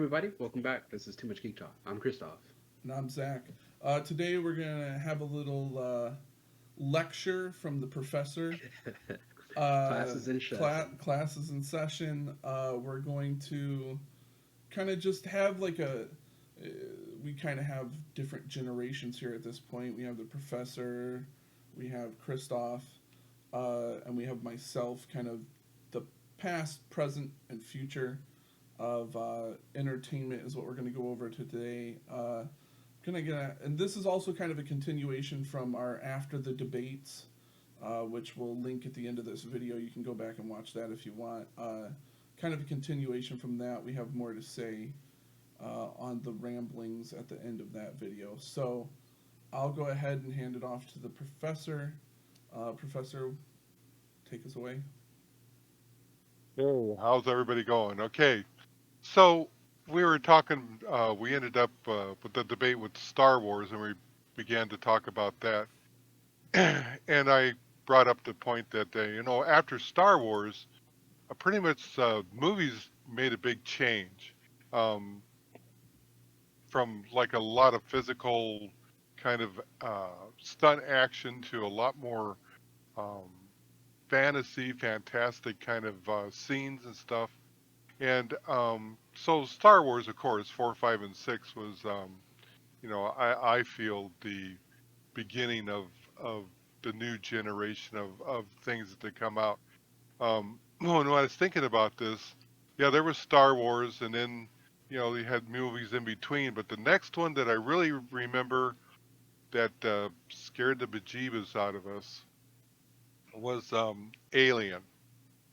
everybody. Welcome back. This is Too Much Geek Talk. I'm Christoph. And I'm Zach. Today we're going to have a little lecture from the professor. Classes in session. Classes in session. We're going to kind of just have uh, we kind of have different generations here at this point. We have the professor, we have Christoph, and we have myself, kind of the past, present, and future of entertainment is what we're going to go over today. And this is also kind of a continuation from our after the debates, which we'll link at the end of this video. You can go back and watch that if you want. Kind of a continuation from that. We have more to say on the ramblings at the end of that video. So I'll go ahead and hand it off to the professor. Professor, take us away. Hey, how's everybody going? Okay, so we were talking. We ended up with the debate with Star Wars, and we began to talk about that. And I brought up the point that after Star Wars, pretty much movies made a big change um, from like a lot of physical kind of stunt action to a lot more um, fantasy, fantastic kind of scenes and stuff. And so Star Wars, of course, 4, 5, and 6 was, I feel the beginning of the new generation of things that come out. When I was thinking about this, yeah, there was Star Wars, and then you had movies in between. But the next one that I really remember that scared the bejeebus out of us was Alien.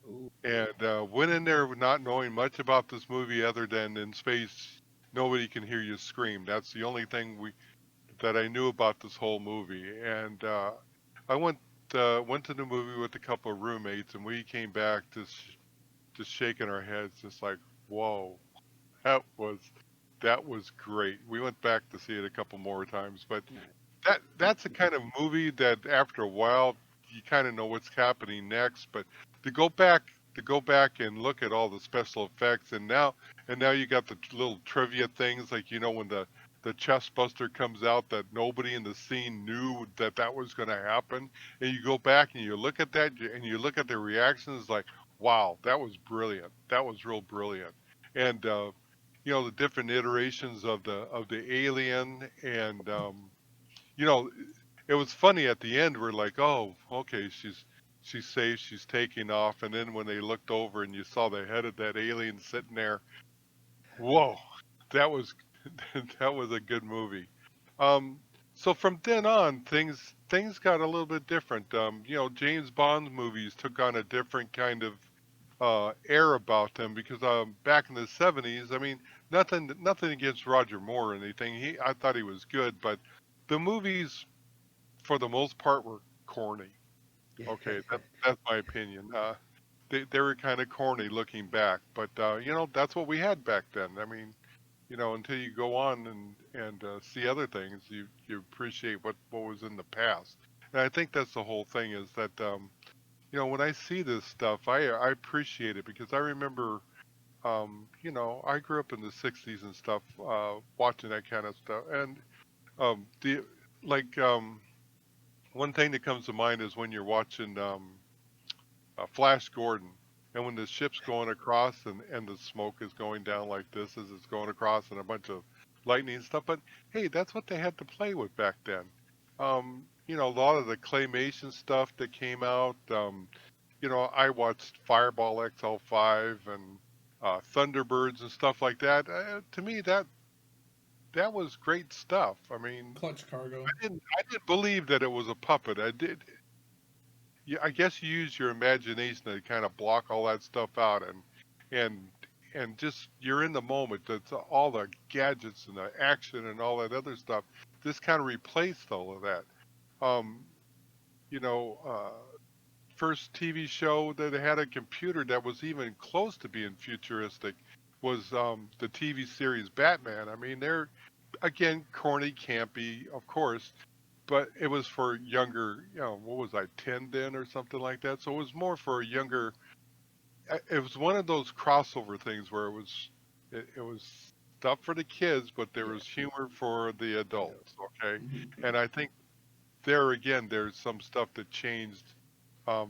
Ooh. And went in there not knowing much about this movie other than in space nobody can hear you scream. That's the only thing we that I knew about this whole movie. And I went to the movie with a couple of roommates, and we came back just shaking our heads, just like, whoa, that was that was great. We went back to see it a couple more times, but that's the kind of movie that after a while you kind of know what's happening next. But to go back to go back and look at all the special effects, and now you got the little trivia things like when the chest buster comes out that nobody in the scene knew that that was going to happen, and you go back and you look at that and you look at the reactions like, wow, that was brilliant, that was real brilliant. And the different iterations of the alien, and you know, it was funny at the end. We're like, oh, okay, she's safe, she's taking off, and then when they looked over and you saw the head of that alien sitting there, whoa, that was that was a good movie. Um, so from then on, things got a little bit different. James Bond movies took on a different kind of air about them because back in the '70s, I mean, nothing against Roger Moore or anything. I thought he was good, but the movies for the most part were corny. Okay, that's my opinion. They were kind of corny looking back, but that's what we had back then. I mean, until you go on and see other things, you appreciate what was in the past. And I think that's the whole thing is that when I see this stuff, I appreciate it because I remember I grew up in the '60s and stuff, watching that kind of stuff, and the like one thing that comes to mind is when you're watching Flash Gordon, and when the ship's going across and the smoke is going down like this as it's going across and a bunch of lightning and stuff. But hey, that's what they had to play with back then. A lot of the claymation stuff that came out. I watched Fireball XL5 and Thunderbirds and stuff like that. To me, that was great stuff. I mean, Clutch Cargo. I didn't believe that it was a puppet. I did. Yeah, I guess you use your imagination to kind of block all that stuff out and and just you're in the moment. That's all the gadgets and the action and all that other stuff. This kind of replaced all of that. Um, you know, First TV show that had a computer that was even close to being futuristic was the TV series Batman. I mean, they're again corny, campy, of course, but it was for younger. What was I, 10 then or something like that? So it was more for a younger. It was one of those crossover things where it was stuff for the kids, but there was humor for the adults. Okay, Mhm. and I think there again, there's some stuff that changed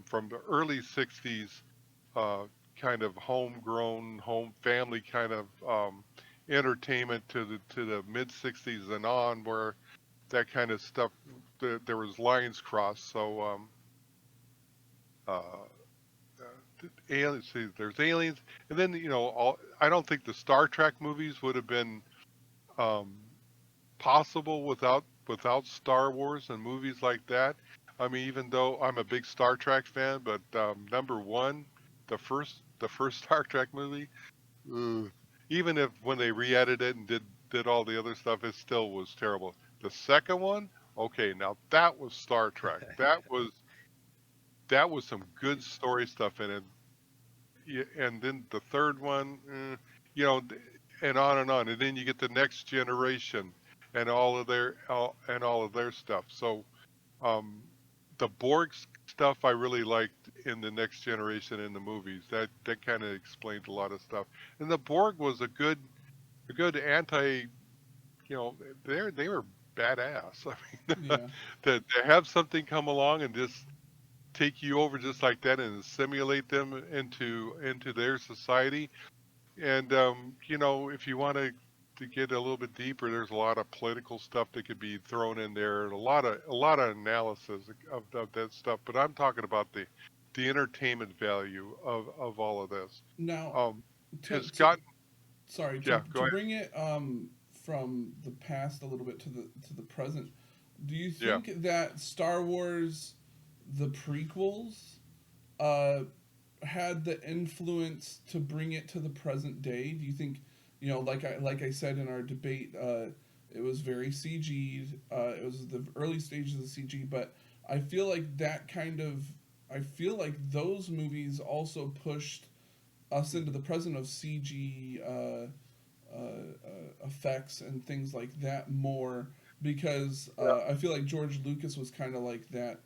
from the early '60s, uh, kind of homegrown, home family kind of entertainment to the mid '60s and on, where that kind of stuff there was lines crossed. So uh, aliens, see, there's aliens, and then I don't think the Star Trek movies would have been um, possible without Star Wars and movies like that. I mean, even though I'm a big Star Trek fan, but number one, the first Star Trek movie, ugh, even if when they re-edited it and did all the other stuff, it still was terrible. The second one, okay, now that was Star Trek. That was some good story stuff in it. Yeah, and then the third one, you know, and on and on, and then you get the next generation and all of their stuff. So um, the Borg stuff I really liked in the next generation in the movies. That kind of explained a lot of stuff. And the Borg was a good anti. You know, they were badass. I mean, Yeah. to have something come along and just take you over just like that and assimilate them into their society. And if you want to get a little bit deeper, there's a lot of political stuff that could be thrown in there, and a lot of analysis of that stuff. But I'm talking about the entertainment value of all of this. Now, Um, to has to gotten sorry yeah. Go to ahead. bring it from the past a little bit to the present. Do you Yeah. think that Star Wars, the prequels, uh, had the influence to bring it to the present day? Do you think, like I said in our debate, it was very CG'd. It was the early stages of CG, but I feel like I feel like those movies also pushed us into the present of CG effects and things like that more because Yeah. I feel like George Lucas was kind of like that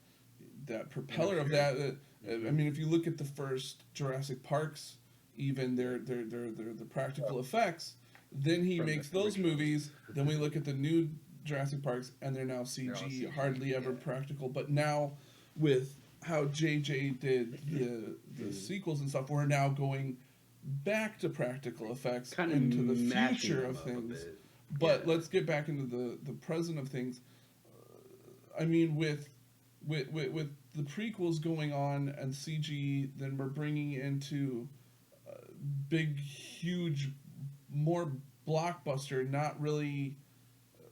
propeller of Innovator. that. I mean, if you look at the first Jurassic Parks, even they're the practical effects. Then he From the makes those originals. movies. Then we look at the new Jurassic Parks, and they're now They're all CG, CG. hardly ever Yeah. practical. But now with how JJ did the sequels and stuff, we're now going back to practical effects Kind of into the mashing future them of up a things. bit. But Yeah. let's get back into the present of things. I mean, with the prequels going on and CG, then we're bringing into big, huge, more blockbuster. Not really.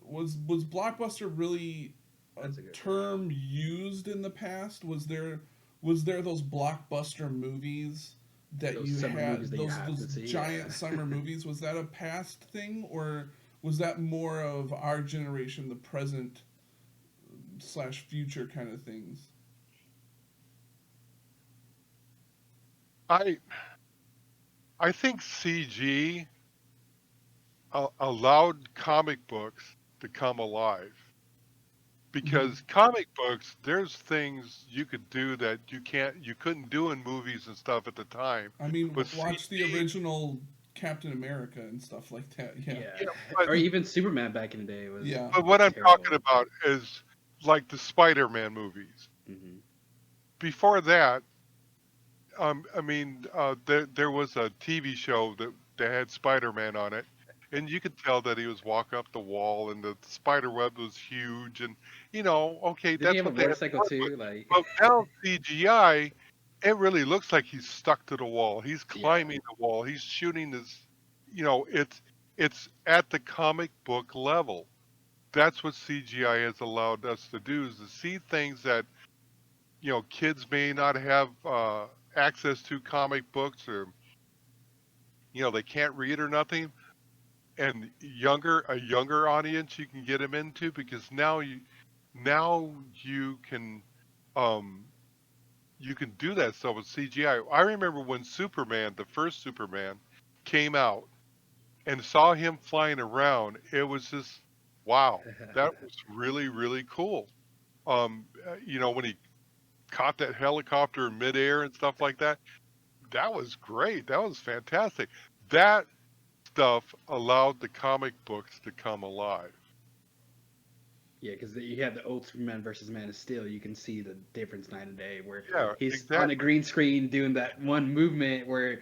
Was blockbuster really a That's a good question. term used in the past? Was there those blockbuster movies that Those you summer movies had that you have those to see. giant Yeah. summer movies? Was that a past thing, or was that more of our generation, the present slash future kind of things? I I think CG allowed comic books to come alive. Mm-hmm. Because comic books, there's things you could do that you couldn't do in movies and stuff at the time. I mean, But watch the CG, original Captain America and stuff like that. Yeah, Yeah. yeah, but Or even Superman back in the day was yeah. but what I'm talking terrible. about is like the Spider-Man movies. Hmm. Before that, I mean, there was a TV show that had Spider-Man on it, and you could tell that he was walking up the wall, and the spider web was huge, and okay, Didn't he that's have a what they had motorcycle to work with. too? Like, But now CGI, it really looks like he's stuck to the wall. He's yeah. climbing the wall. He's shooting this. It's at the comic book level. That's what CGI has allowed us to do, is to see things that kids may not have access to comic books, or they can't read or nothing, and a younger audience you can get them into, because now you can um do that stuff with CGI. I remember when Superman, the first Superman, came out and saw him flying around. It was just wow, that was really really cool. When he caught that helicopter in midair and stuff like that, that was great. That was fantastic. That stuff allowed the comic books to come alive. Yeah, because you have the old Superman versus Man of Steel. You can see the difference night and day. Where Yeah, he's exactly. on a green screen doing that one movement, where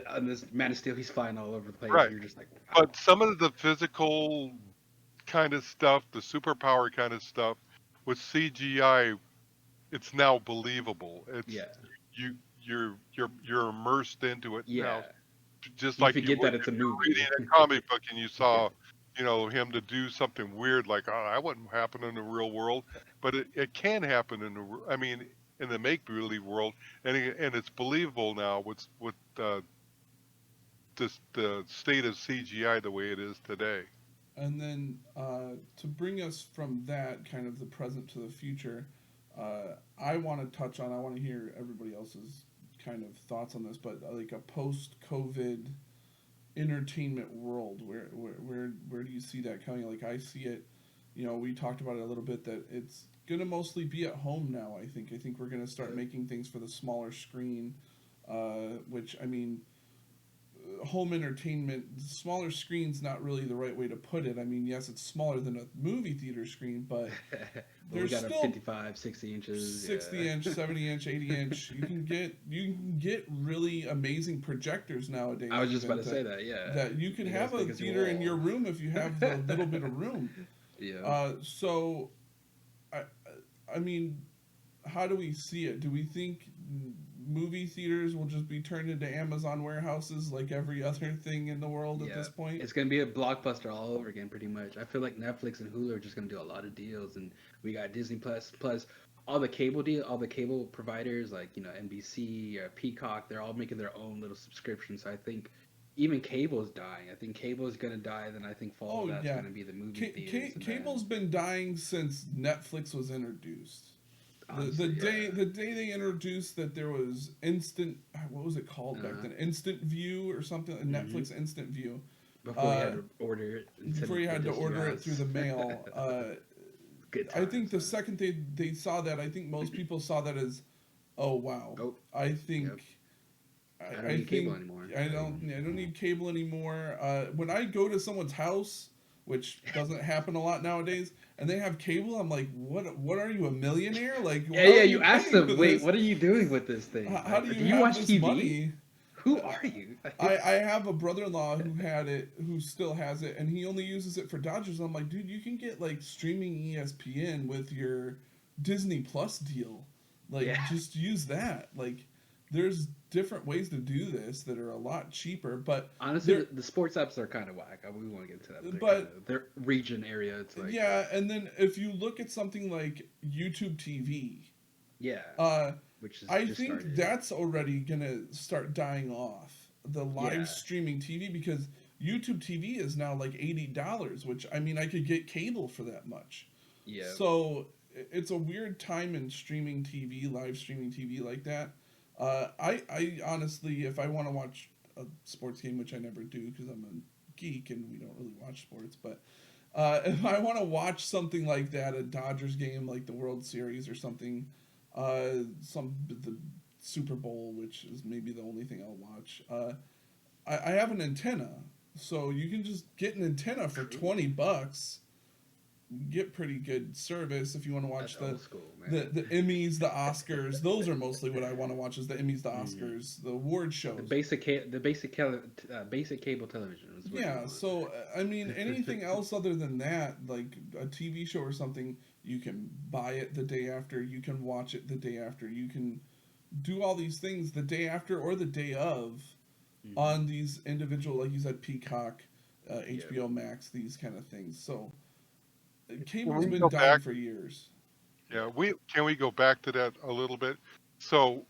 on this Man of Steel he's flying all over the place. Right. You're just like, wow. But some of the physical kind of stuff, the superpower kind of stuff, with CGI, it's now believable. It's Yeah. you're immersed into it Yeah. now, just You like you forget would that it's a if you were movie. reading a comic book and you saw, him to do something weird like, oh, that wouldn't happen in the real world, but it can happen in the make believe world, and it's believable now with the state of CGI the way it is today. And then to bring us from that kind of the present to the future, I want to hear everybody else's kind of thoughts on this, but like a post-COVID entertainment world, where do you see that coming? Like I see it, we talked about it a little bit, that it's gonna mostly be at home now. I think we're gonna start making things for the smaller screen, which I mean, home entertainment, smaller screen's not really the right way to put it. I mean, yes, it's smaller than a movie theater screen, but we there's got still 55, 60 inches, 60 inch, 70 inch, 80 inch. You can get really amazing projectors nowadays. I was just about to say that, yeah. That you can You have guys a think it's theater in wall. your room if you have a little bit of room. Yeah. So, I mean, how do we see it? Do we think movie theaters will just be turned into Amazon warehouses like every other thing in the world at this point? It's going to be a blockbuster all over again, pretty much. I feel like Netflix and Hulu are just going to do a lot of deals, and we got Disney Plus all the cable providers like, NBC, Peacock, they're all making their own little subscriptions. So I think even cable is dying. I think cable is going to die, then I think fall that's going to be the movie theaters. Cable's been dying since Netflix was introduced. The day they introduced that there was instant, what was it called back then? Instant View or something, Netflix Instant View. Before you had to order it. Before you had to order it through the mail. I think the second they saw that, I think most people saw that as, oh wow. Oh, I think. Yep. I don't need cable anymore. I don't need cable anymore. When I go to someone's house, which doesn't happen a lot nowadays, and they have cable, I'm like, what are you, a millionaire? Like, yeah, you ask them, wait, what are you doing with this thing? How do you have watch this TV? money? Who are you? I have a brother-in-law who still has it, and he only uses it for Dodgers. I'm like, dude, you can get like streaming ESPN with your Disney Plus deal. Like, just use that. Like, there's different ways to do this that are a lot cheaper, but honestly, the sports apps are kind of whack. We won't get into that. But their region area, it's like, and then if you look at something like YouTube TV, which is I think that's already gonna start dying off, the live streaming TV, because YouTube TV is now like $80, which I mean I could get cable for that much. Yeah. So it's a weird time in streaming TV, live streaming TV like that. I honestly, if I want to watch a sports game, which I never do because I'm a geek and we don't really watch sports, but if I want to watch something like that, a Dodgers game like the World Series or something, the Super Bowl, which is maybe the only thing I'll watch, I have an antenna, so you can just get an antenna for $20. Get pretty good service if you want to watch the Emmys, the Oscars. Those are mostly what I want to watch, is the Emmys, the Oscars, the award shows. The basic cable television. Yeah, so I mean, anything else other than that, like a TV show or something, you can buy it the day after, you can watch it the day after, you can do all these things the day after or the day of on these individual, like you said, Peacock, HBO Max, these kind of things. So cable's been dying for years. Yeah, can we go back to that a little bit? So,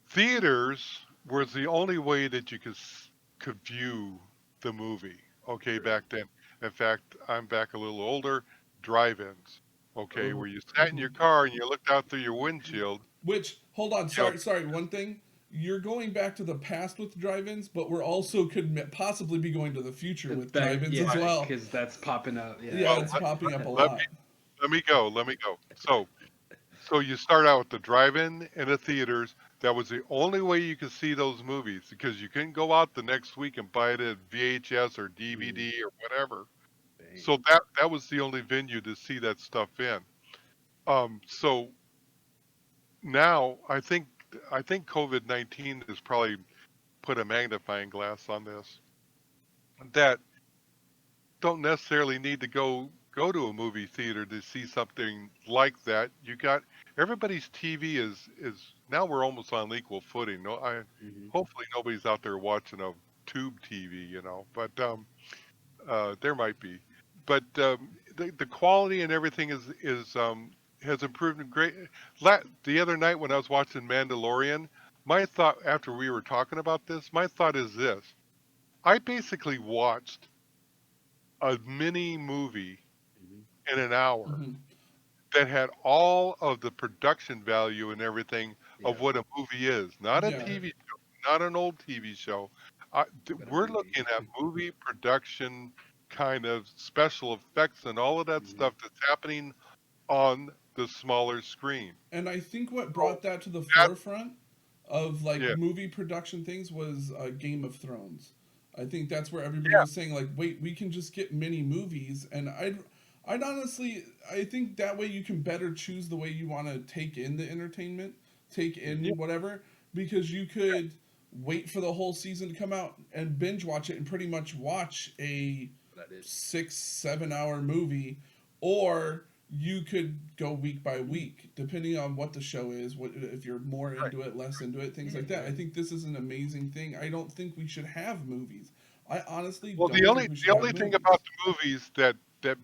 theaters was the only way that you could view the movie. Okay, back then. In fact, I'm back a little older. Drive-ins. Okay, where you sat in your car and you looked out through your windshield. Which, hold on, sorry. One thing. You're going back to the past with drive-ins, but we're also could possibly be going to the future with drive-ins as well. Because that's popping up. It's popping up a lot. Let me go. So you start out with the drive-in and the theaters. That was the only way you could see those movies because you couldn't go out the next week and buy it at VHS or DVD or whatever. Dang. So that was the only venue to see that stuff in. So now I think COVID-19 has probably put a magnifying glass on this. That don't necessarily need to go to a movie theater to see something like that. You got everybody's TV is now we're almost on equal footing. No, Hmm. hopefully nobody's out there watching a tube TV, but there might be. But the quality and everything is has improved great. The other night when I was watching Mandalorian, my thought after we were talking about this, my thought is this: I basically watched a mini movie Hmm. in an hour Hmm. that had all of the production value and everything of Yeah, what a movie is, not a Yeah. TV show, not an old TV show. but a We're movie. looking at movie production kind of special effects and all of that Hmm. stuff that's happening on the smaller screen. And I think what So brought that to the that, forefront of like yeah, movie production things was Game of Thrones. I think that's where everybody yeah, was saying like, wait, we can just get mini movies, and I'd honestly, I think that way you can better choose the way you want to take in the entertainment, take yeah, in whatever, because you could wait for the whole season to come out and binge watch it and pretty much watch a What I did. 6 7 hour movie, or you could go week by week depending on what the show is, what if you're more right. into it, less into it, things Yeah, like that. I think this is an amazing thing. I don't think we should have movies. I honestly Well, don't think we should the have only thing about movies. the movies that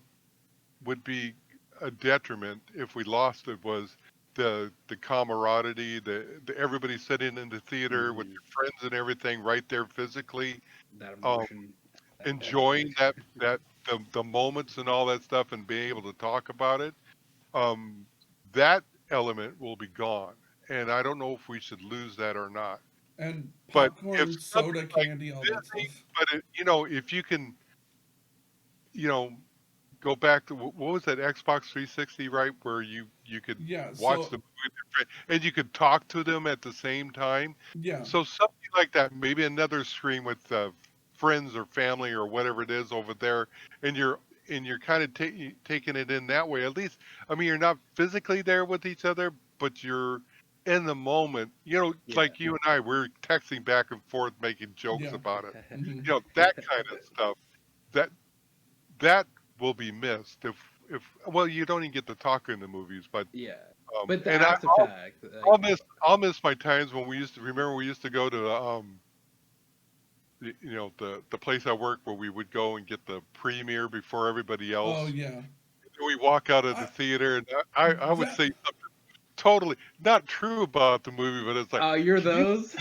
would be a detriment if we lost it was the camaraderie, the everybody sitting in the theater with Hmm. your friends and everything right there physically, That um, emotion, that enjoying connection. the moments and all that stuff and being able to talk about it. Um, that element will be gone, and I don't know if we should lose that or not. And But if popcorn, something soda, like candy, all that Disney, stuff. but if you can, you know, go back to what was that Xbox 360, right? Where you could Yeah, watch so the movie with your friend and you could talk to them at the same time. yeah. So something like that, maybe another screen with friends or family or whatever it is over there, and you're kind of taking it in that way. At least, I mean, you're not physically there with each other, but you're in the moment. Yeah. Like you and I, we're texting back and forth, making jokes Yeah. about it. Hmm. That kind of stuff. That that will be missed if well you don't even get to talk in the movies but Yeah, but and after fact, I'll like, miss my times when we used to go to the place I work where we would go and get the premiere before everybody Oh else. yeah. We walk out of the I theater and I would that say something totally not true about the movie, but it's like, oh, you're can you those.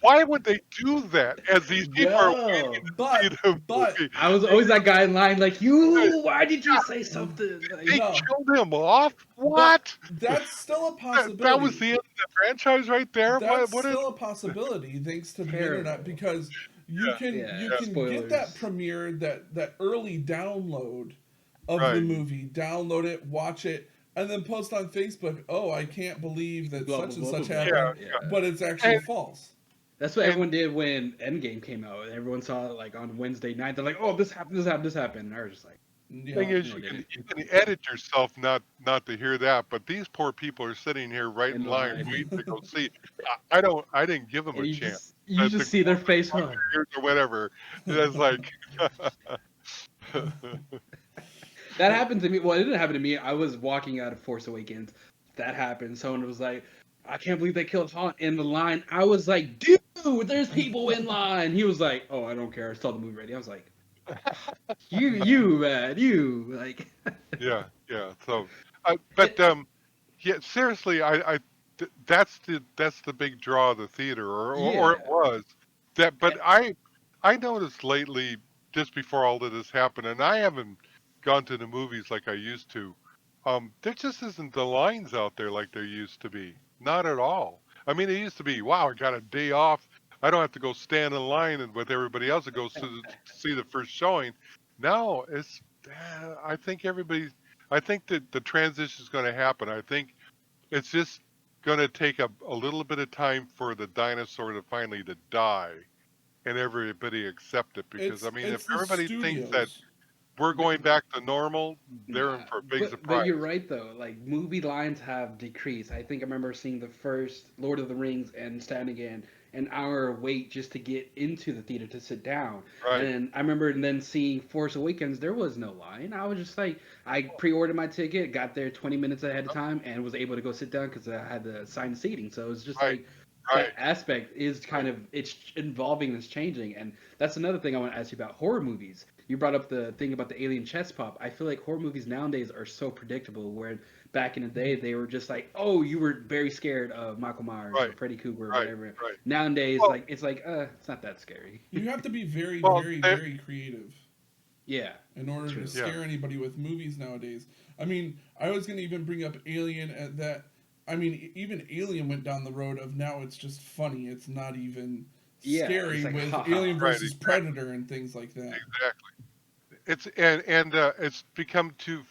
why would they do that as these people are waiting Yo, to see the but movie? I was always that guy in line, like, you. Why did you say something? They Like, no, killed him off? but What? that's still a That was possibility. the end of the franchise right there? That's What is still a possibility thanks to the internet, terrible. because you yeah, can you Yeah, yeah, can get that spoilers. premiere, that early download of the right. movie, download it, watch it, and then post on Facebook, oh, I can't believe that Blah blah such and blah blah such blah. Yeah, happened, Yeah. but it's actually and false. That's what and everyone did when Endgame came out. Everyone saw it like on Wednesday night. They're like, "Oh, this happened, this happened, this happened." And I was just like, thing Yeah. is "No, it didn't." you can edit yourself not to hear that, but these poor people are sitting here right In in line line, waiting to go see. I didn't give them and a you chance just you to just go see their up and face. plug Huh? their ears or whatever. It's like That happened to me. Well, it didn't happen to me. I was walking out of Force Awakens. That happened. Someone was like, "I can't believe they killed Han in the line." I was like, "Dude, there's people in line." He was like, "Oh, I don't care. I saw the movie already." I was like, "You, man, you like." yeah. So, but It, yeah, seriously, that's the big draw of the theater, or it yeah, was that. But and, I noticed lately, just before all of this happened, and I haven't gone to the movies like I used to. There just isn't the lines out there like there used to be. Not at all. I mean, it used to be, wow, I got a day off. I don't have to go stand in line and with everybody else that goes to see the first showing. Now it's, I think everybody, I think that the transition is going to happen. I think it's just going to take a little bit of time for the dinosaur to finally to die and everybody accept it, because I mean, if It's the everybody thinks that studios. we're But going back to normal, they're in nah, for a big but you're surprise. right though. Like movie lines have decreased. I think I remember seeing the first Lord of the Rings and standing in an hour wait just to get into the theater to sit down. And Right, then I remember then seeing Force Awakens. There was no line. I was just like, I pre-ordered my ticket, got there 20 minutes ahead of time, and was able to go sit down because I had the assigned seating. So it was just right, like right, that aspect is right. kind of it's evolving, it's changing, and that's another thing I want to ask you about horror movies. You brought up the thing about the alien chest pop. I feel like horror movies nowadays are so predictable. Where back in the day they were just like, oh, you were very scared of Michael Myers or Right, Freddy Krueger or right, whatever. right. Nowadays, Well, like it's not that scary. You have to be very, well, very, there, very creative Yeah, in order to true. yeah, scare anybody with movies nowadays. I mean, I was gonna even bring up Alien at that. I mean, even Alien went down the road of now it's just funny. It's not even Yeah, it's scary like with haha. Alien right, versus exactly, Predator and things like that. exactly. It's and it's become too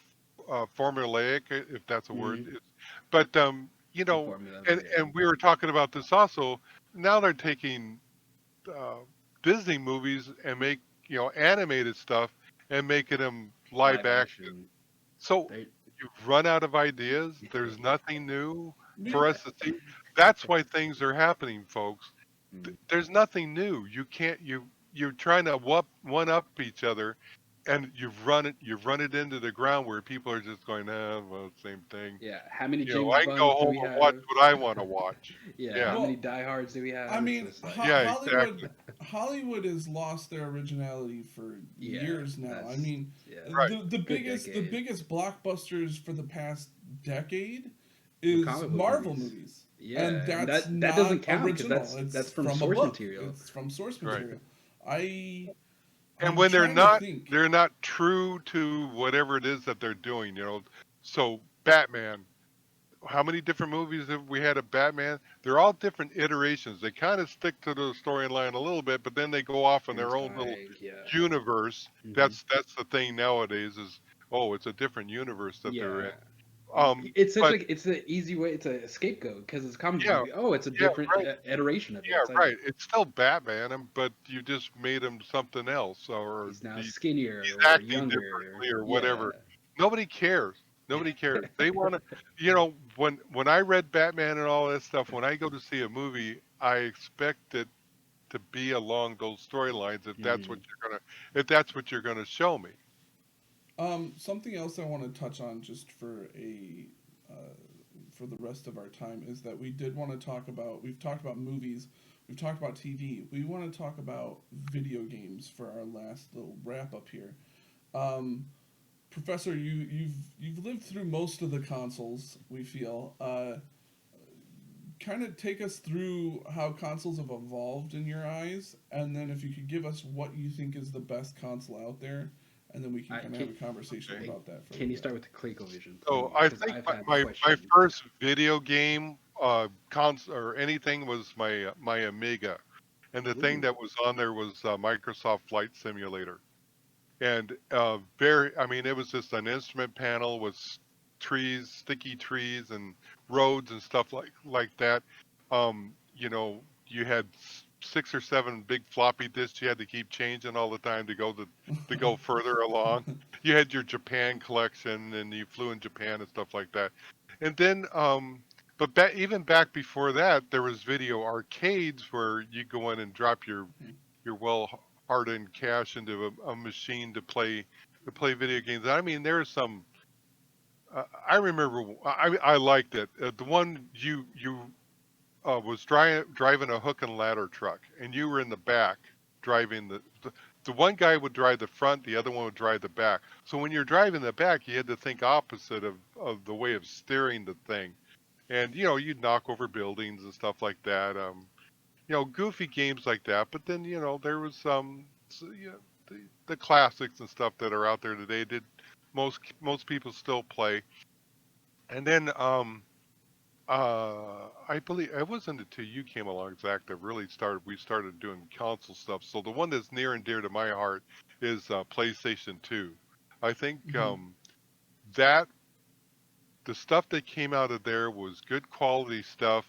formulaic, if that's a word. Mm-hmm. But The formula of it, and yeah. we were talking about this also. Now they're taking uh, Disney movies and make animated stuff and making them live Live action. action. So They, you've run out of ideas. There's nothing new for Me, us to see. That's why things are happening, folks. Mm. There's nothing new. You can't you're trying to one up each other, and you've run it into the ground where people are just going, well, same thing. Yeah, how many I James can go Bonds do home we and watch have? what I want to watch. Yeah, Yeah, how many well, diehards do we I have? It's mean, just like, yeah, Hollywood exactly. Hollywood has lost their originality for yeah, years now. I that's mean, yeah, Right. the good biggest the decade. biggest blockbusters for the past decade The is comic book Marvel movies. movies. And Yeah, and that's that doesn't not count because original. that's It's from from a source book. material. It's from source Right. material. I And I'm when they're trying to not think. they're not true to whatever it is that they're doing. So Batman, how many different movies have we had of Batman? They're all different iterations. They kind of stick to the storyline a little bit, but then they go off in And their own little Spike, yeah. universe. Hmm. That's the thing nowadays is, oh, it's a different universe that they're in. Yeah. It's such But like it's an easy way. It's a scapegoat because it's a comic book yeah, movie. Oh, it's a yeah, different right, iteration of it. yeah, It's like right. It's still Batman, but you just made him something else, or he's now he's skinnier or acting younger. differently or Yeah. whatever. Nobody cares. Nobody cares. They want to, when I read Batman and all that stuff, when I go to see a movie, I expect it to be along those storylines Hmm. if that's what you're gonna show me. Something else I want to touch on just uh, for the rest of our time is that we did want to talk about. We've talked about movies. We've talked about TV. We want to talk about video games for our last little wrap up here. Um, Professor, you've lived through most of the consoles. We feel. Kind of take us through how consoles have evolved in your eyes, and then if you could give us what you think is the best console out there, and then we can I kind of have can. a conversation Okay. about that for a Can little you bit. start with the ColecoVision, So please? I Because think I've my had my questions. first video game or anything was my Amiga, and the thing Ooh. that was on there was Microsoft Flight Simulator. And I mean, it was just an instrument panel with trees, sticky trees, and roads and stuff like that. You had 6 or 7 big floppy disks you had to keep changing all the time to go further along. You had your Japan collection, and you flew in Japan and stuff like that. And then, but even back before that, there was video arcades where you go in and drop your well hard-earned cash into a machine to play video games. I mean, there's some. I remember. I liked it. The one you was driving a hook and ladder truck, and you were in the back driving the one guy would drive the front, the other one would drive the back. So when you're driving the back, you had to think opposite of the way of steering the thing, and you'd knock over buildings and stuff like that. Goofy games like that. But then there was the classics and stuff that are out there today. Did most people still play? And then I believe it wasn't until you came along, Zach, that we started doing console stuff. So the one that's near and dear to my heart is PlayStation 2. I think Hmm. that the stuff that came out of there was good quality stuff.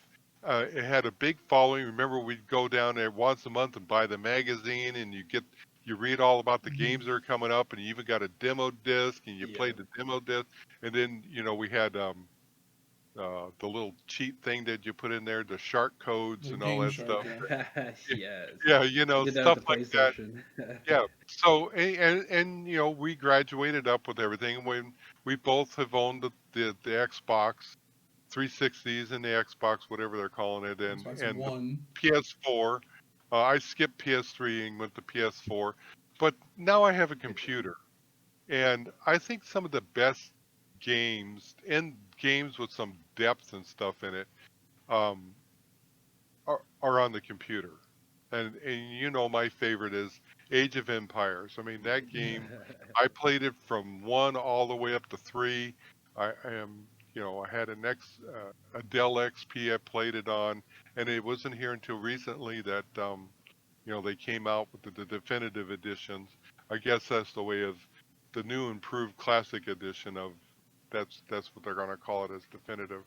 It had a big following. Remember, we'd go down there once a month and buy the magazine, and you read all about the Mhm. games that are coming up, and you even got a demo disc, and you Yeah. played the demo disc, and then we had the little cheat thing that you put in there, the shark codes The and all Game that Shark, stuff. yeah. Yeah, Yes. yeah, I did that with stuff the like that. PlayStation. Yeah. So and we graduated up with everything. When we both have owned the Xbox 360s and the Xbox, whatever they're calling it, Xbox and the One. PS4. I skipped PS3 and went to PS4, but now I have a Good thing. computer, and I think some of the best games with some depth and stuff in it, um, are on the computer. And my favorite is Age of Empires. I mean, that game, I played it from 1 all the way up to 3. I am, I had a Dell XP I played it on, and it wasn't here until recently that they came out with the definitive editions. I guess that's the way of the new improved classic edition of that's what they're going to call it as definitive.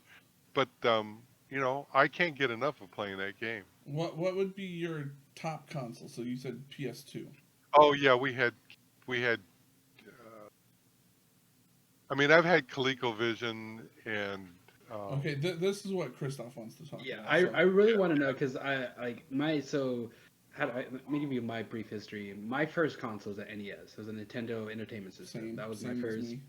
But I can't get enough of playing that game. What would be your top console? So you said PS2. Oh yeah, we had. Uh, I mean, I've had ColecoVision and Okay, this is what Christoph wants to talk Yeah, about. I So, really want to know because I like my so how do I let me give you my brief history. My first console was an NES. It was a Nintendo Entertainment System. same That was my same as first me.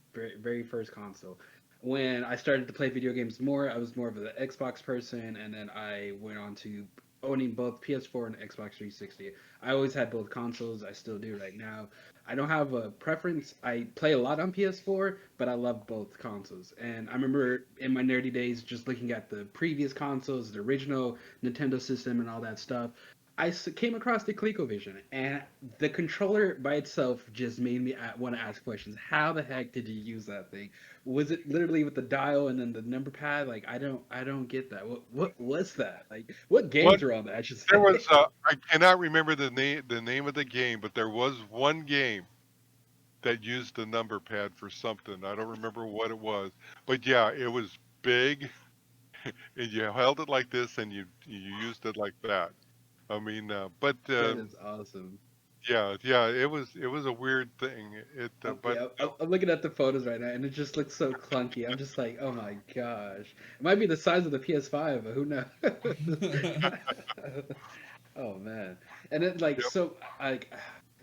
very first console. When I started to play video games more, I was more of an Xbox person, and then I went on to owning both PS4 and Xbox 360. I always had both consoles. I still do right now. I don't have a preference. I play a lot on PS4, but I love both consoles. And I remember in my nerdy days just looking at the previous consoles, the original Nintendo system, and all that stuff. Came across the ColecoVision, and the controller by itself just made me want to ask questions. How the heck did you use that thing? Was it literally with the dial and then the number pad? Like I don't get that. What was that? Like what what games were on that? I should there was. say. I cannot remember the name of the game, but there was one game that used the number pad for something. I don't remember what it was, but yeah, it was big, and you held it like this, and you used it like that. I mean, but That is awesome. yeah, yeah, it was a weird thing. But Yeah, I'm looking at the photos right now, and it just looks so clunky. I'm just like, oh my gosh, it might be the size of the PS5, but who knows? Oh man, and then like yep, so, like,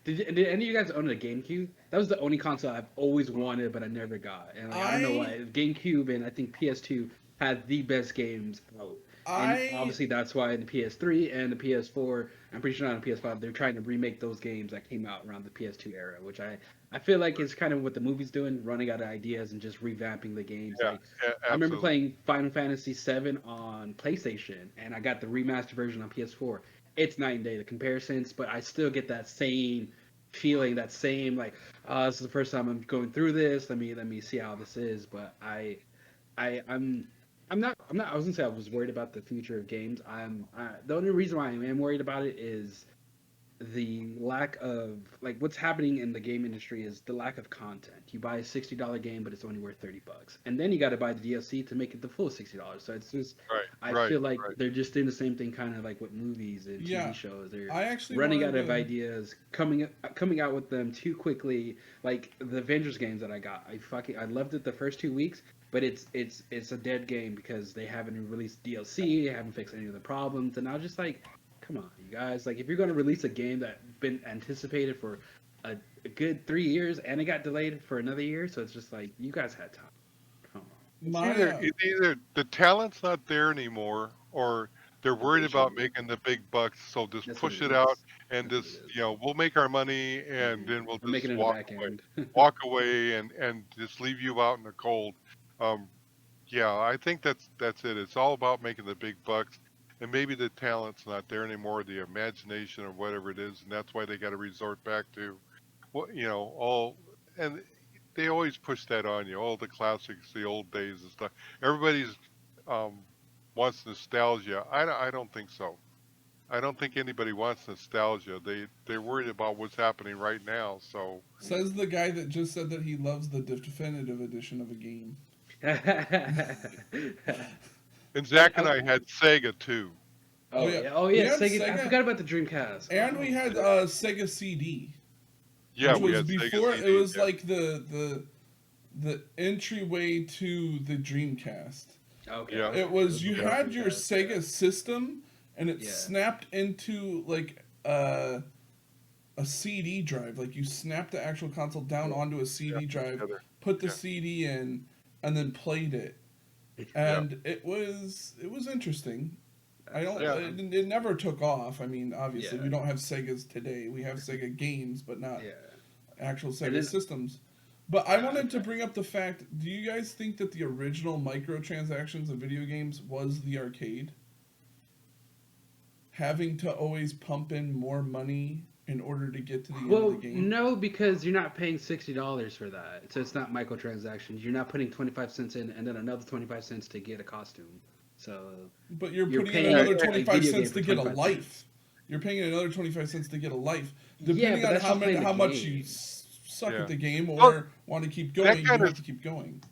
did any of you guys own a GameCube? That was the only console I've always wanted, but I never got. And like, I don't know I why. GameCube and I think PS2 had the best games out, and I obviously that's why the PS3 and the PS4, I'm pretty sure not on PS5, they're trying to remake those games that came out around the PS2 era, which I feel like is kind of what the movie's doing, running out of ideas and just revamping the games. yeah, Like I remember absolutely. playing Final Fantasy VII on PlayStation, and I got the remastered version on PS4. It's night and day the comparisons, but I still get that same feeling, that same like, this is the first time I'm going through this. Let me see how this is. But I I'm not I was gonna say I was worried about the future of games. The only reason why I am worried about it is the lack of like what's happening in the game industry is the lack of content. You buy a $60 game, but it's only worth $30, and then you got to buy the DLC to make it the full $60. So it's just Right, I right, feel like right. they're just doing the same thing, kind of like with movies and TV yeah, shows. They're I actually running wanted out of to. ideas, coming out with them too quickly. Like the Avengers games that I got, I loved it the first 2 weeks, but it's a dead game because they haven't released DLC, they haven't fixed any of the problems, and I was just like, come on, you guys. Like, if you're going to release a game that's been anticipated for a good 3 years and it got delayed for another year, so it's just like, you guys had time. Come on. It's My either it's either the talent's not there anymore, or they're The worried about patience. making the big bucks, so just That's what push it it out is. and That's what it just, is. we'll make our money and Hmm. then we'll I'm making just it in the back end. walk away and just leave you out in the cold. Um, yeah, I think that's it. It's all about making the big bucks, and maybe the talent's not there anymore, the imagination or whatever it is, and that's why they got to resort back to what all and they always push that on you, all the classics, the old days and stuff. Everybody's um, wants nostalgia. I don't think so. I don't think anybody wants nostalgia. They're worried about what's happening right now. So says the guy that just said that he loves the definitive edition of a game. And I, Zach and I, I had Sega too. Oh oh yeah, yeah, oh we yeah, had Sega. I Sega, forgot about the Dreamcast. and we Oh had shit. Sega CD, Yeah, which we was had Sega before. It CDs. was Yeah, like the entryway to the Dreamcast. Okay, yeah, It okay. It was was you before had your Dreamcast. Yeah, Sega system, and it yeah, snapped into like a CD drive. Like you snapped the actual console down onto a yeah, CD drive, together. put the Yeah, CD in, and then played it. yeah, And it was interesting. I that's don't. yeah, It never took off. I mean, obviously, yeah, we don't have Segas today. We have Sega games, but not yeah. actual And Sega then systems. But I I, wanted to bring up the fact: do you guys think that the original microtransactions of video games was the arcade? Having to always pump in more money in order to get to the end of the well, game. no, because you're not paying $60 for that, so it's not microtransactions. You're not putting 25 cents in and then another 25 cents to get a costume. So But you're you're putting in yeah. paying another a 25 video cents game to for get a 25 cents. life. You're paying another 25 cents to get a life. Yeah, Depending but on that's just playing the how much you game. suck at Yeah. the game Well, or want to keep that going, you kind have of to keep going.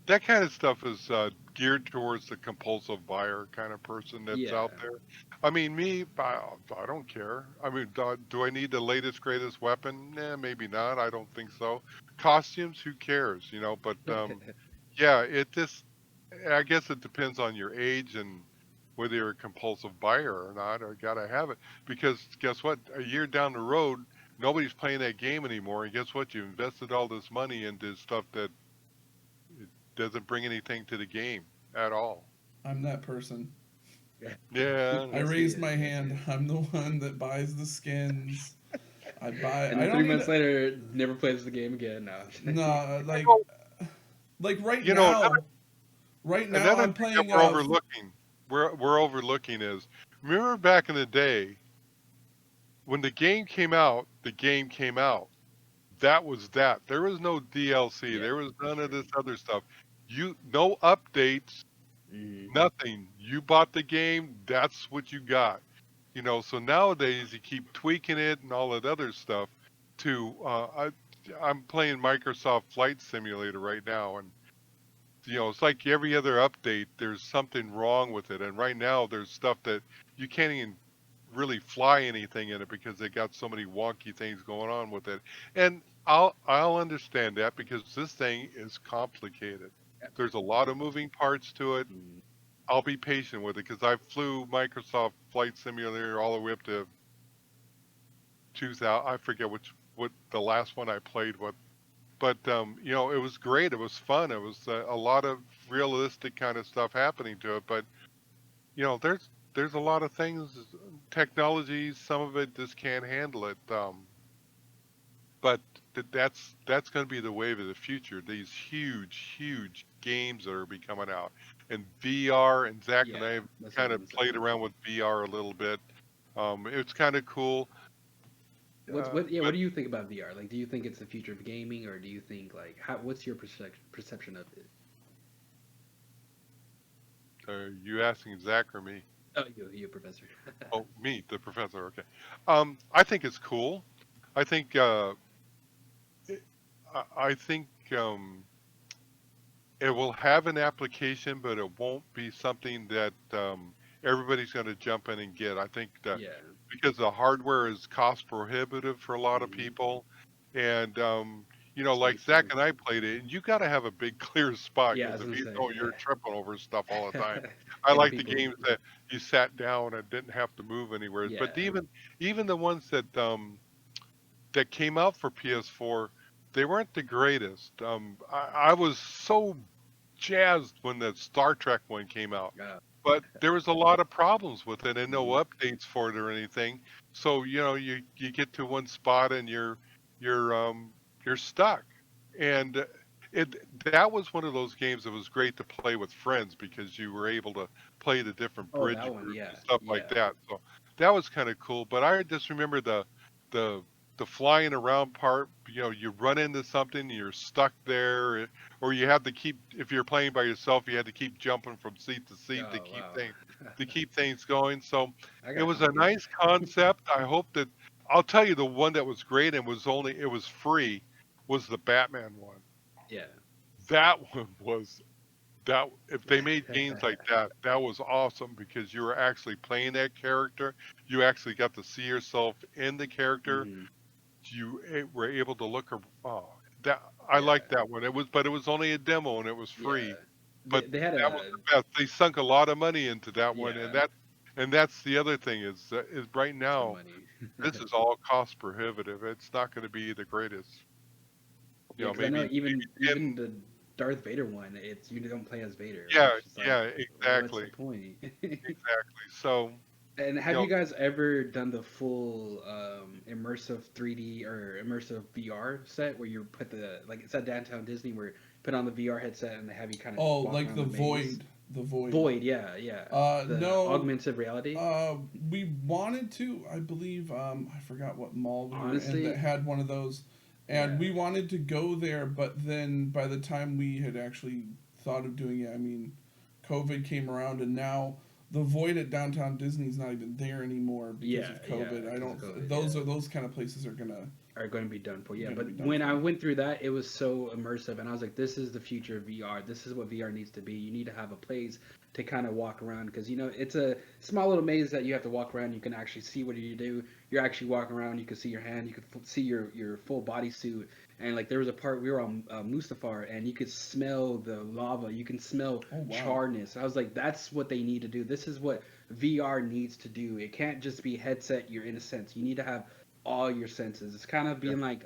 that kind of stuff is geared towards the compulsive buyer kind of person that's Yeah, out there. I mean, I don't care. I mean, do I need the latest greatest weapon? Nah, maybe not. I don't think so. Costumes, who cares? But yeah, it just. I guess it depends on your age and whether you're a compulsive buyer or not, or gotta have it. Because guess what? A year down the road, nobody's playing that game anymore, and guess what? You invested all this money into stuff that it doesn't bring anything to the game at all. I'm that person. Yeah, I I know. yes, he raised is. my Yes, he hand. is. I'm the one that buys the skins. And I then don't three need months later, never plays the game again. No. no, I know. like You know, another right now another I'm thing that playing we're overlooking, we're overlooking is, remember back in the day when the game came out, the game came out. That was that. There was no DLC. Yeah, There was that's none of true. this other stuff. No updates, Hmm. nothing. You bought the game, that's what you got. So nowadays you keep tweaking it and all that other stuff to I'm playing Microsoft Flight Simulator right now, and it's like every other update there's something wrong with it, and right now there's stuff that you can't even really fly anything in it because they got so many wonky things going on with it. And I'll understand that because this thing is complicated. There's a lot of moving parts to it. Mhm. I'll be patient with it because I flew Microsoft Flight Simulator all the way up to 2000. I forget what the last one I played with, but it was great. It was fun. It was a lot of realistic kind of stuff happening to it. But there's a lot of things, technology. Some of it just can't handle it. But that's going to be the wave of the future. These huge, huge games that are be coming out, and VR. And Zach and I Yeah, have that's what I kind was of gonna say. played around with VR a little bit. It's kind of cool. What? Yeah, what But do you think about VR? Like, do you think it's the future of gaming, or do you think like What's your perception of it? are you asking Zach or me? Oh, you, professor. Oh, me, the professor. Okay. I think it's cool. I think it- I think it will have an application, but it won't be something that everybody's going to jump in and get. I think that Yeah. because the hardware is cost prohibitive for a lot of Hmm. people, and like Space Zach too. and I played it, and you got to have a big clear spot Yeah, I because was if gonna you say. don't, you're tripping over stuff all the time. Yeah. I Hitting like the people. games that you sat down and didn't have to move anywhere, but Yeah. even the ones that came out for PS4, they weren't the greatest. I was so jazzed when the Star Trek one came out, Uh, but there was a lot of problems with it and no mhm. updates for it or anything. So you get to one spot and you're stuck. And it that was one of those games that was great to play with friends because you were able to play the different Oh, bridge that one. groups Yeah. and stuff like Yeah. that. So that was kind of cool. But I just remember the the flying around part. You run into something, you're stuck there, or you have to keep. If you're playing by yourself, you had to keep jumping from seat to seat Oh wow. to keep things going. So I it got was a complicated. nice concept. I hope that I'll tell you the one that was great and it was free was the Batman one. Yeah. That one was That if they made games like that, that was awesome because you were actually playing that character. You actually got to see yourself in the character. Hmm. Were able to look. Oh, that I Yeah, like that one. But it was only a demo and it was yeah. free. But They had that was a the best. They sunk a lot of money into that one, yeah, and that's the other thing is right some now money. this is all cost prohibitive. It's not going to be the greatest. You Yeah, know, because I know maybe even 10. the Darth Vader one, it's you don't play as Vader. Yeah, It's just like, yeah, what's the exactly, point? exactly. So And you have know, you guys ever done the full immersive 3D or immersive VR set where you put the like it's at Downtown Disney where you put on the VR headset and they have you kind of Oh, walk like around the maze? the void. Void, yeah, yeah. The No. augmented reality. We wanted to. I believe. I forgot what mall we were in that Honestly, had one of those, and yeah, we wanted to go there. But then by the time we had actually thought of doing it, I mean, COVID came around, and now the void at downtown Disney's not even there anymore because yeah, of yeah, COVID. I because of don't. COVID, Those yeah. are those kind of places Are going to be done for. Yeah, gonna but be done when I for. went through that, it was so immersive, and I was like, "This is the future of VR. This is what VR needs to be. You need to have a place to kind of walk around because it's a small little maze that you have to walk around. You can actually see what you do. You're actually walking around. You can see your hand. You can see your full body suit. And like there was a part we were on Mustafar, and you could smell the lava. You can smell Oh wow. charness. I was like, "That's what they need to do. This is what VR needs to do. It can't just be headset. You're in a sense. You need to have all your senses. It's kind of yeah, being like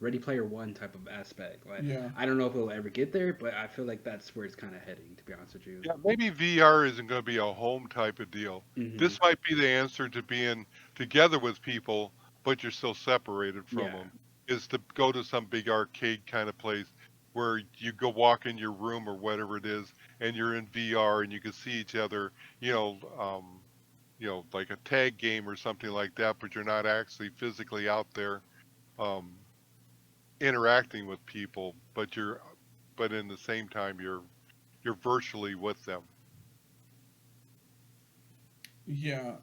Ready Player One type of aspect. Like Yeah. I don't know if it'll ever get there, but I feel like that's where it's kind of heading. To be honest with you. yeah. Maybe VR isn't going to be a home type of deal. Hmm. This might be the answer to being together with people, but you're still separated from Yeah. them. Is to go to some big arcade kind of place where you go walk in your room or whatever it is, and you're in VR and you can see each other. Like a tag game or something like that, but you're not actually physically out there. Um, Interacting with people, but in the same time you're virtually with them. Yeah.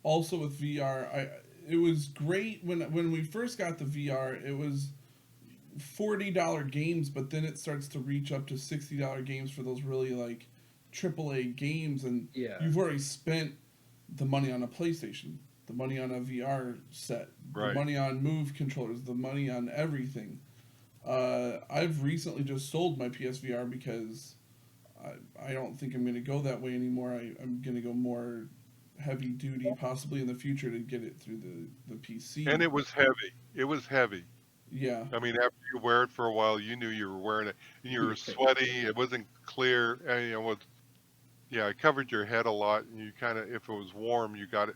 Also with VR, it was great when we first got the VR. It was $40 games, but then it starts to reach up to $60 games for those really like AAA games, and Yeah. you've already spent the money on a PlayStation, the money on a VR set, the Right. money on Move controllers, the money on everything. I've recently just sold my PSVR because I don't think I'm going to go that way anymore. I'm going to go more heavy duty, possibly in the future, to get it through the And PC. it was heavy. It was heavy. Yeah, I mean, after you wear it for a while, you knew you were wearing it, and you were Yeah. sweaty. It wasn't clear. And, yeah, it covered your head a lot, and you kind of, if it was warm, you kind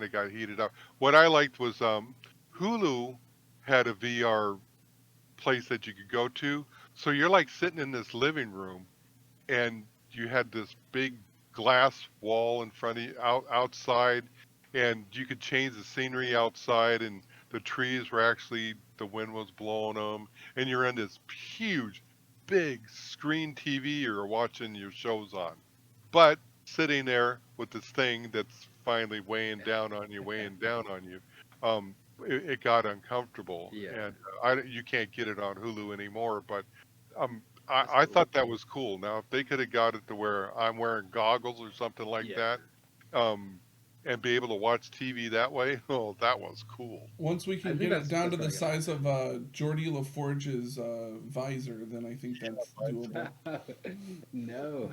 of got heated up. What I liked was Hulu had a VR place that you could go to. So you're like sitting in this living room, and you had this big glass wall in front of you outside, and you could change the scenery outside, and the trees were actually the wind was blowing them, and you're in this huge big screen TV you're watching your shows on, but sitting there with this thing that's finally weighing down on you. It got uncomfortable, Yeah. and you can't get it on Hulu anymore. But um, That's I cool. thought that was cool. Now, if they could have got it to where I'm wearing goggles or something like Yeah. that, um, and be able to watch TV that way, oh, that was cool. once we I can think get it down to that's the probably size of Geordie LaForge's visor, then I think that's doable. gonna. No,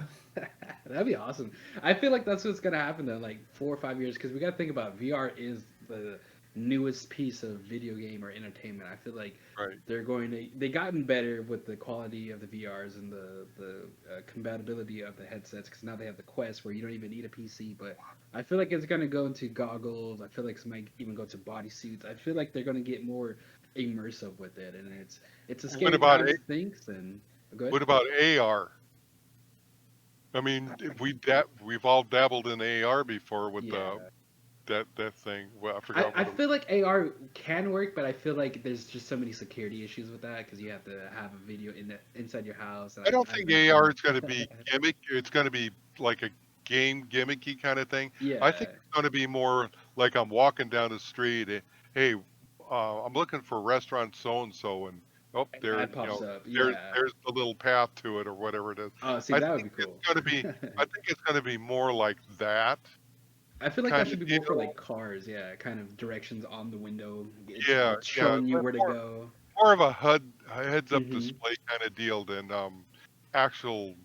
that'd be awesome. I feel like that's what's gonna happen though, like 4 or 5 years, because we gotta think about VR is the newest piece of video game or entertainment. I feel like Right. they gotten better with the quality of the VRs and the compatibility of the headsets because now they have the Quest where you don't even need a PC. But I feel like it's gonna go into goggles. I feel like it might even go to bodysuits. I feel like they're gonna get more immersive with it, and it's a What scary about time to think. And good. what about AR? I mean, we've all dabbled in AR before with Yeah, that thing. Well, I I, forgot I what it. feel like AR can work, but I feel like there's just so many security issues with that because you have to have a video inside your house. And I don't I think think AR is going to be gimmick. It's going to be like a game gimmicky kind of thing. I think yeah, it's going to be more like I'm walking down the street. Hey, I'm looking for restaurant so and so, and Oh, there, Ad pops up. there's Yeah. there's the little path to it or whatever it is. Oh, see, I that would think be it's cool. gonna be, I think it's gonna be more like that I feel like that kind should of be more for deal. like cars. Yeah, kind of directions on the window. Yeah, It's yeah, showing you more where to more go. more of a heads up Hmm. display kind of deal than actual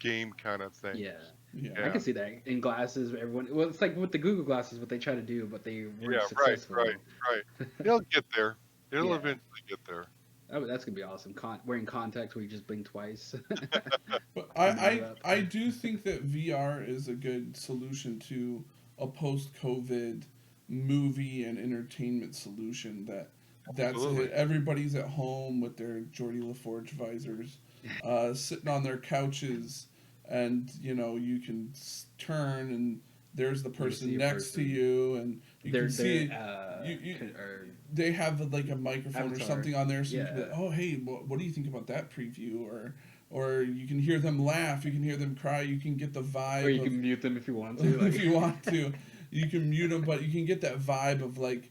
game kind of thing. Yeah. Yeah. I Yeah, can see that in glasses. Everyone, well, it's like with the Google glasses, what they try to do, but they weren't yeah, right, right, successful. right. It'll get there. It'll Yeah, eventually get there. that's gonna be awesome. Wearing contacts where you just blink twice. But Mount up. I do think that VR is a good solution to a post-COVID movie and entertainment solution. That's it. Absolutely. Everybody's at home with their Geordie LaForge visors, sitting on their couches, and you can turn and there's the You can see person a next to person. you, and you can They're see you or they have like a microphone or avatar. something on there, so you can be Yeah. like, oh hey, what do you think about that preview? Or you can hear them laugh, you can hear them cry, you can get the Or vibe you of can mute them if you want to. if Like, you want to, you can mute them, but you can get that vibe of like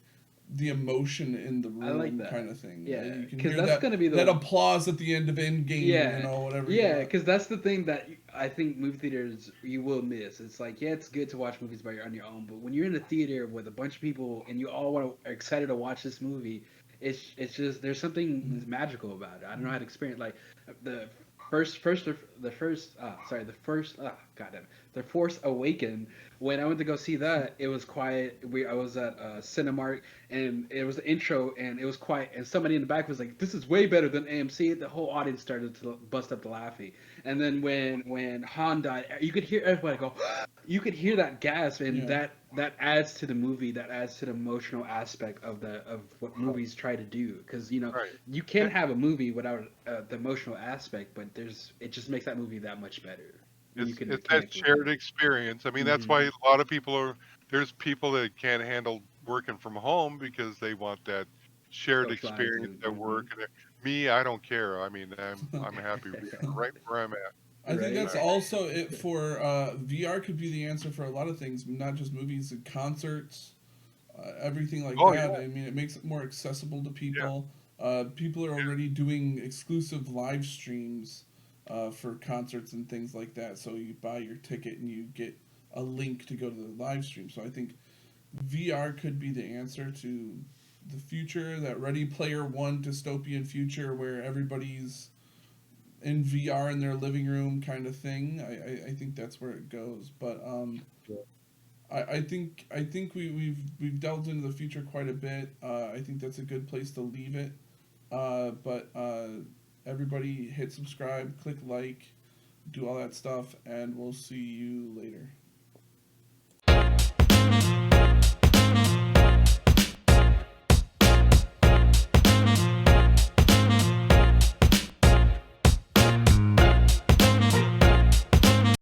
the emotion in the I like room kind that. of thing. Yeah, You can because hear that's gonna be that the applause at the end of Endgame, yeah, whatever you yeah, want. because that's the thing that I think movie theaters you will miss. It's like, yeah, it's good to watch movies on your own, but when you're in a theater with a bunch of people and you all are excited to watch this movie, it's just there's something magical about it. I don't know how to experience like the the first goddamn the Force Awaken. When I went to go see that, it was quiet. I was at Cinemark, and it was the intro, and it was quiet, and somebody in the back was like, "This is way better than AMC." The whole audience started to bust up the laughing, and then when Han died, you could hear everybody go. You could hear that gasp, and Yeah. that adds to the movie. That adds to the emotional aspect of what movies try to do. Because Right. you can have a movie without the emotional aspect, but it just makes that movie that much better when you can It's that connect with shared it. experience. I mean, that's Hmm. why a lot of people are. There's people that can't handle working from home because they want that shared experience Socializing. at work. And me, I don't care. I mean, I'm happy right where I'm at. I think Right? that's I, also it for VR could be the answer for a lot of things, not just movies and concerts, everything like oh that. yeah, I mean, it makes it more accessible to yeah. people. People are already doing exclusive live streams for concerts and things like that. So you buy your ticket and you get a link to go to the live stream. So I think VR could be the answer to the future, that Ready Player One dystopian future where everybody's in VR in their living room kind of thing. I think that's where it goes. But I think we've delved into the future quite a bit. I think that's a good place to leave it. But everybody hit subscribe, click like, do all that stuff, and we'll see you later.